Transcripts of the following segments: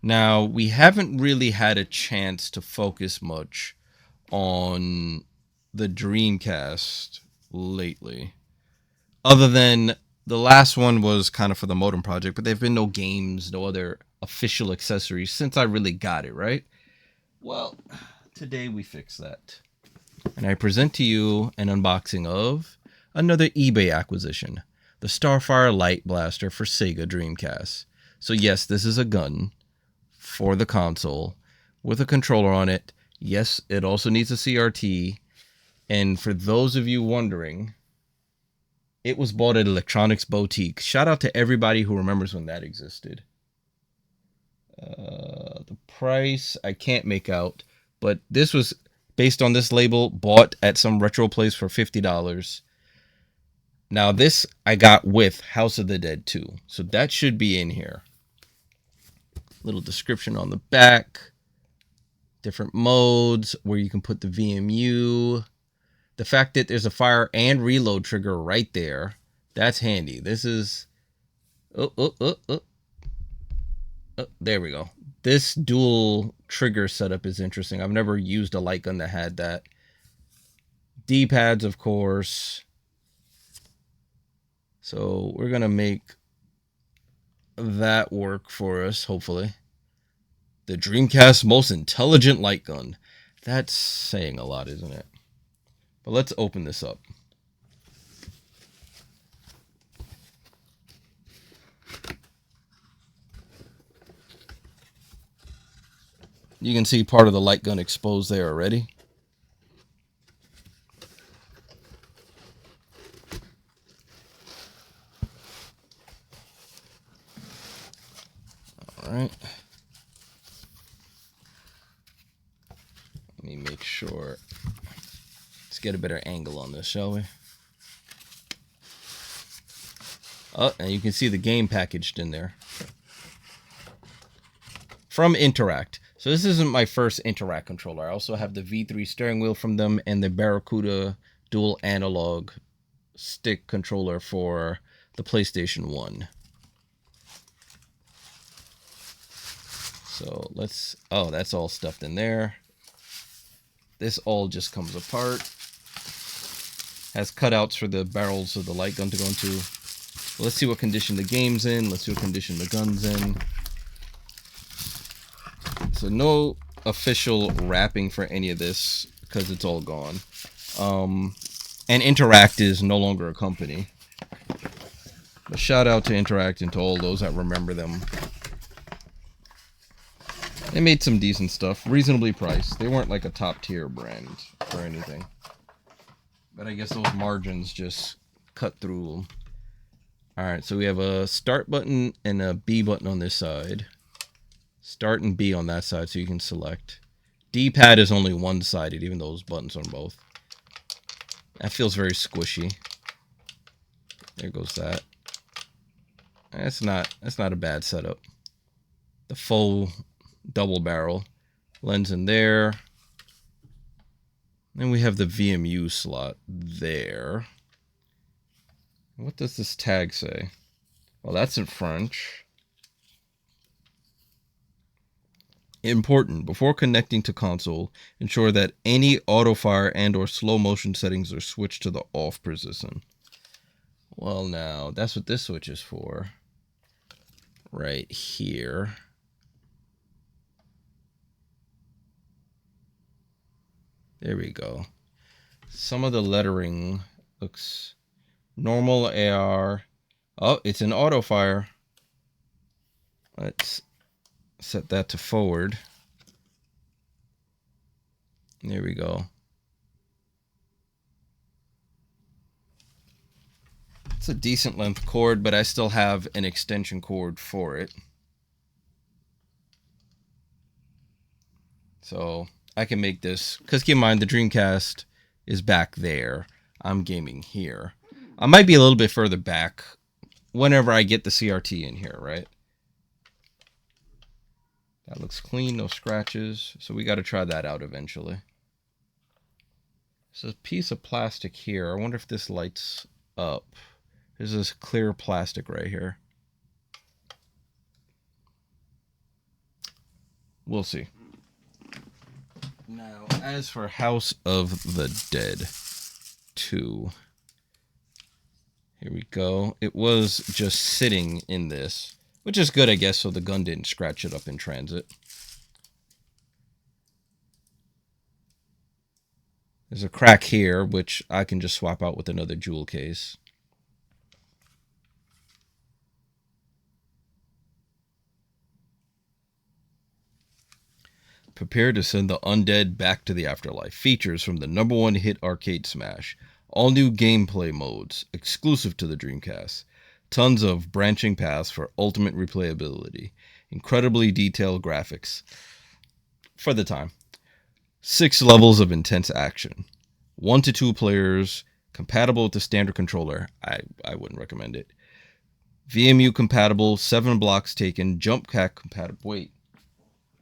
Now, we haven't really had a chance to focus much on the Dreamcast lately, other than the last one was kind of for the modem project, but there have been no games, no other official accessories since I really got it, right? Well, today we fix that. And I present to you an unboxing of another eBay acquisition, the StarFire LightBlaster for Sega Dreamcast. So yes, this is a gun for the console with a controller on it. Yes, it also needs a CRT. And for those of you wondering, it was bought at Electronics Boutique. Shout out to everybody who remembers when that existed. The price I can't make out, but this was based on this label, bought at some retro place for $50. Now this I got with House of the Dead 2, so that should be in here. Little description on the back, different modes where you can put the VMU. The fact that there's a fire and reload trigger right there, that's handy. This is there we go. This dual trigger setup is interesting. I've never used a light gun that had that. D-pads, of course. So we're going to make that work for us, hopefully. The Dreamcast's most intelligent light gun. That's saying a lot, isn't it? But let's open this up. You can see part of the light gun exposed there already. All right. Let me make sure. Let's get a better angle on this, shall we? Oh, and you can see the game packaged in there. From Interact. So this isn't my first Interact controller. I also have the V3 steering wheel from them and the Barracuda dual analog stick controller for the PlayStation 1. So let's, oh, that's all stuffed in there. This all just comes apart. Has cutouts for the barrels of the light gun to go into. Let's see what condition the game's in. Let's see what condition the gun's in. So no official wrapping for any of this because it's all gone. And Interact is no longer a company. But shout out to Interact and to all those that remember them. They made some decent stuff, reasonably priced. They weren't like a top tier brand or anything. But I guess those margins just cut through them. Alright, so we have a start button and a B button on this side. Start and B on that side so you can select. D-pad is only one-sided, even though those buttons on both. That feels very squishy. There goes that. That's not a bad setup. The full double barrel. Lens in there. Then we have the VMU slot there. What does this tag say? Well, that's in French. Important, before connecting to console, ensure that any auto fire and or slow motion settings are switched to the off position. Well, now, that's what this switch is for. Right here. There we go. Some of the lettering looks normal AR. Oh, it's an auto fire. Let's set that to forward. There we go. It's a decent length cord, but I still have an extension cord for it. So I can make this, because keep in mind the Dreamcast is back there. I'm gaming here. I might be a little bit further back whenever I get the CRT in here, right? That looks clean, no scratches. So we got to try that out eventually. There's a piece of plastic here. I wonder if this lights up. There's this clear plastic right here. We'll see. Now, as for House of the Dead 2, here we go. It was just sitting in this, which is good, I guess, so the gun didn't scratch it up in transit. There's a crack here, which I can just swap out with another jewel case. Prepare to send the undead back to the afterlife. Features from the #1 hit arcade smash. All new gameplay modes, exclusive to the Dreamcast. Tons of branching paths for ultimate replayability. Incredibly detailed graphics. For the time. 6 levels of intense action. 1 to 2 players. Compatible with the standard controller. I wouldn't recommend it. VMU compatible. 7 blocks taken. Jump pack compatible. Wait.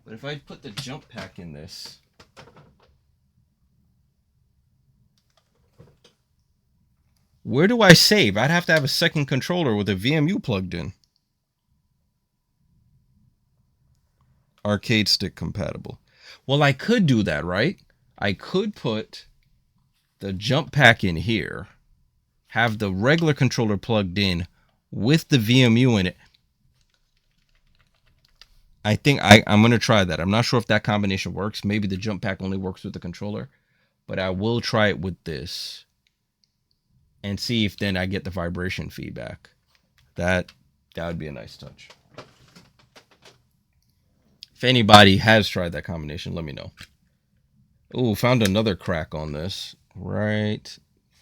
But if I put the jump pack in this, where do I save? I'd have to have a second controller with a VMU plugged in. Arcade stick compatible. Well, I could do that, right? I could put the jump pack in here, have the regular controller plugged in with the VMU in it. I think I'm going to try that. I'm not sure if that combination works. Maybe the jump pack only works with the controller. But I will try it with this. And see if then I get the vibration feedback. That would be a nice touch. If anybody has tried that combination, let me know. Oh, found another crack on this. Right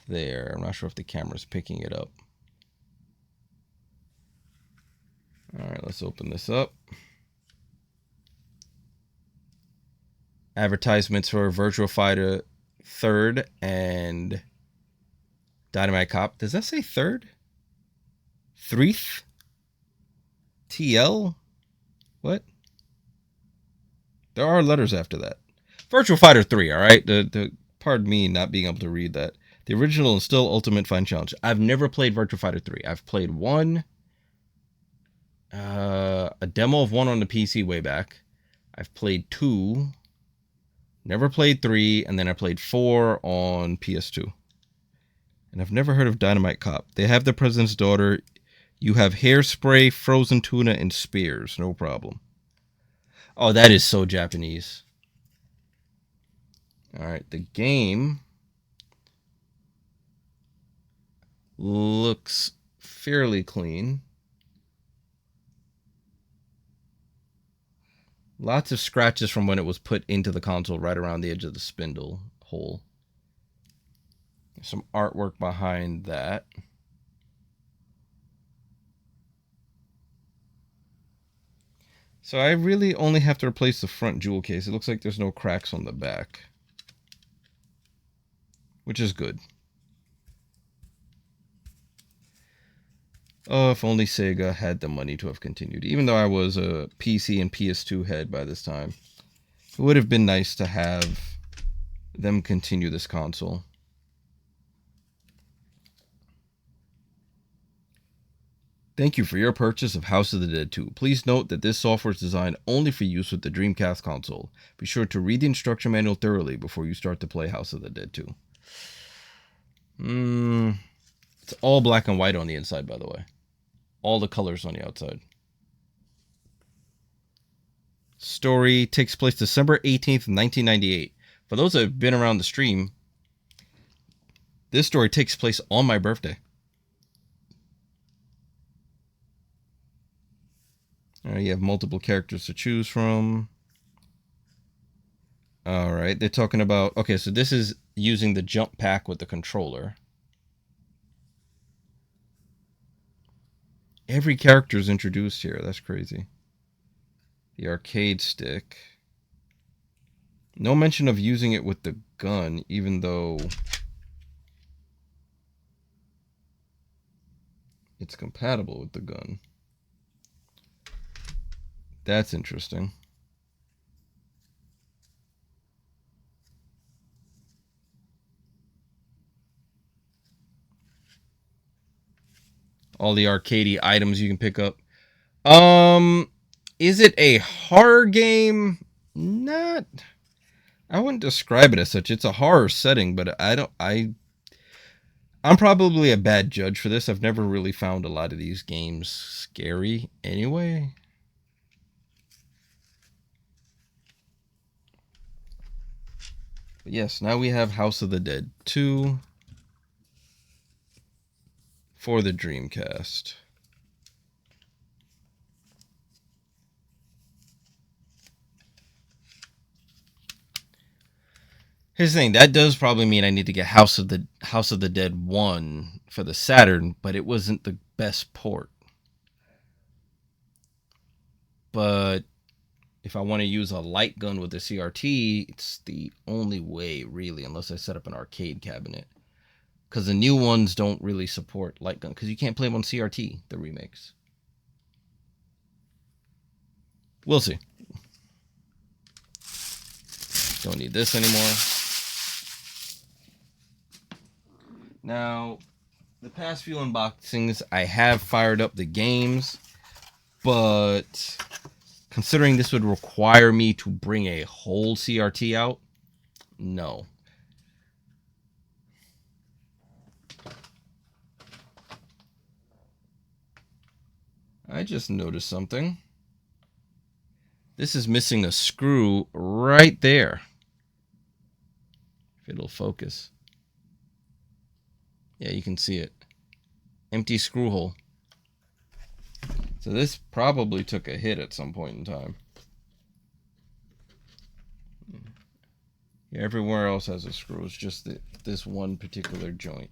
there. I'm not sure if the camera's picking it up. Alright, let's open this up. Advertisements for Virtua Fighter 3rd and Dynamite Cop. Does that say 3rd? 3th? TL? What? There are letters after that. Virtua Fighter 3, alright? Pardon me not being able to read that. The original and still Ultimate Fine Challenge. I've never played Virtua Fighter 3. I've played 1. A demo of 1 on the PC way back. I've played 2. Never played 3. And then I played 4 on PS2. And I've never heard of Dynamite Cop. They have the President's Daughter. You have hairspray, frozen tuna, and spears. No problem. Oh, that is so Japanese. Alright, the game looks fairly clean. Lots of scratches from when it was put into the console right around the edge of the spindle hole. There's some artwork behind that. So I really only have to replace the front jewel case. It looks like there's no cracks on the back, which is good. Oh, if only Sega had the money to have continued. Even though I was a PC and PS2 head by this time, it would have been nice to have them continue this console. Thank you for your purchase of House of the Dead 2. Please note that this software is designed only for use with the Dreamcast console. Be sure to read the instruction manual thoroughly before you start to play House of the Dead 2. It's all black and white on the inside, by the way. All the colors on the outside. Story takes place December 18th, 1998. For those that have been around the stream, this story takes place on my birthday. Alright, you have multiple characters to choose from. Alright, they're talking about... Okay, so this is using the jump pack with the controller. Every character is introduced here. That's crazy. The arcade stick. No mention of using it with the gun, even though it's compatible with the gun. That's interesting. All the arcadey items you can pick up. Is it a horror game? not. I wouldn't describe it as such. It's a horror setting, but I'm probably a bad judge for this. I've never really found a lot of these games scary anyway. But yes, now we have House of the Dead 2 for the Dreamcast. Here's the thing, that does probably mean I need to get House of the Dead 1 for the Saturn, but it wasn't the best port. But if I want to use a light gun with a CRT, it's the only way, really, unless I set up an arcade cabinet. Because the new ones don't really support light gun, because you can't play them on CRT, the remakes. We'll see. Don't need this anymore. Now, the past few unboxings, I have fired up the games, but considering this would require me to bring a whole CRT out, no. I just noticed something. This is missing a screw right there. If it'll focus. Yeah, you can see it. Empty screw hole. So this probably took a hit at some point in time. Yeah, everywhere else has a screw. It's just this one particular joint.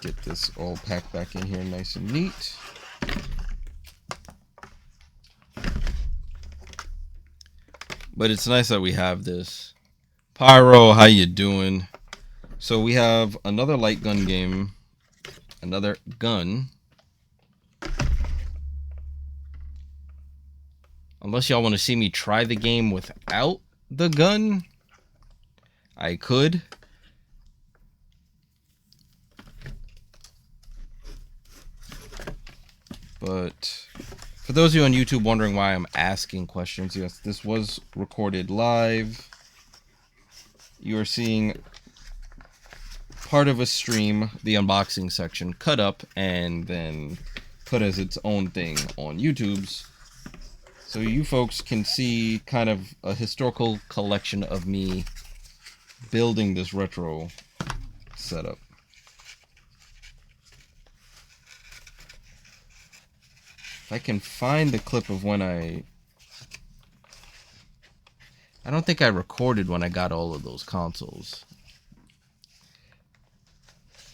Get this all packed back in here nice and neat. But it's nice that we have this. Pyro, how you doing? So we have another light gun game. Another gun. Unless y'all want to see me try the game without the gun, I could. But for those of you on YouTube wondering why I'm asking questions, yes, this was recorded live. You are seeing part of a stream, the unboxing section, cut up and then put as its own thing on YouTube's. So you folks can see kind of a historical collection of me building this retro setup. If I can find the clip of when I don't think I recorded when I got all of those consoles.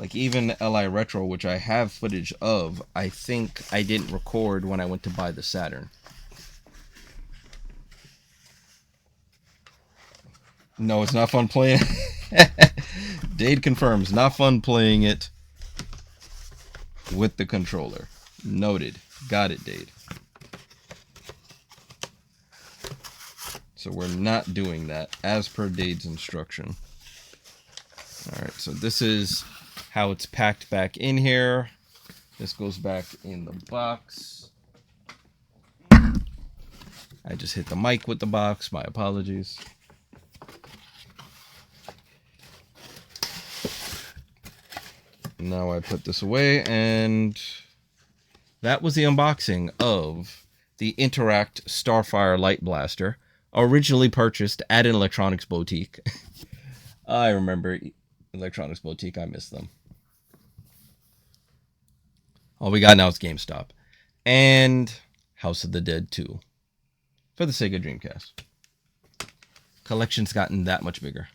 Like even LI Retro, which I have footage of, I think I didn't record when I went to buy the Saturn. No, it's not fun playing. Dade confirms, not fun playing it with the controller. Noted. Got it, Dade. So we're not doing that as per Dade's instruction. Alright, so this is how it's packed back in here. This goes back in the box. I just hit the mic with the box. My apologies. Now I put this away, and that was the unboxing of the Interact StarFire LightBlaster, originally purchased at an electronics boutique. I remember electronics boutique. I miss them. All we got now is GameStop. And House of the Dead 2 for the Sega Dreamcast. Collection's gotten that much bigger.